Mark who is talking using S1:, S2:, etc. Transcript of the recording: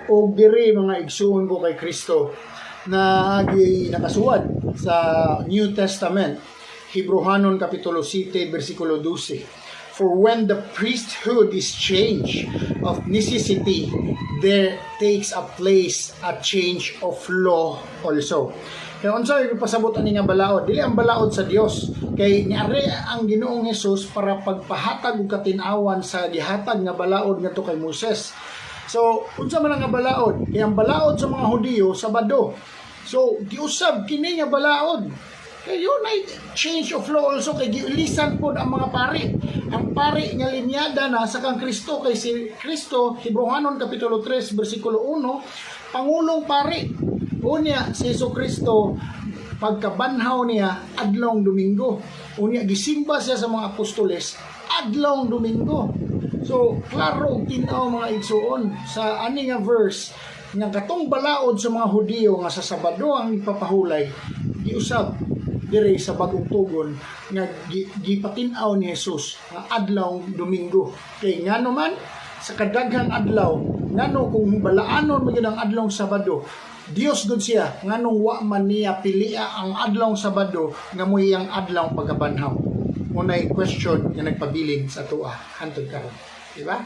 S1: o diri mga igsuon ko kay Kristo na nakasuwad sa New Testament, Hebrehanon Kapitulo 7, versikulo 12. For when the priesthood is changed of necessity, there takes a place a change of law also. Kaya unsa yung pasabot ani nga balaod? Dili ang balaod sa Dios. Kay niari ang Ginoong Hesus para pagpahatag og katin-awan sa gihatag nga balaod ngadto kay Moses. So, unsa man ang nga balaod? Kay ang balaod sa mga Hudiyo Sabado. So, giusab kini nga balaod. Kaya yun ay change of law also, kay giulisan po ang mga pari. Ang pari nga linyada na sa kang Kristo, kay si Kristo, Hebrehanon Kapitulo 3, versikulo 1, Pangulong pari. Unya, si Jesu Kristo, pagkabanhaw niya, adlong Domingo. Unya, gisimba siya sa mga apostoles, adlong Domingo. So, klaro, tinaw mga igsuon, sa ani nga verse, nga katong balaod sa mga Hudiyo nga sa Sabado ang ipapahulay, giusab dire sa bagong tugon nga gipatin-aw ni Jesus nga adlaw Domingo. Kay ngano man sa kadaghang adlaw, ngano kung balaanon man ang adlaw Sabado, Dios gud siya nganong wa man niya pilia ang adlaw Sabado nga mo'y ang adlaw pagkabanhaw. Unay question nga nagpabilin sa tuwa hantod karon, di ba?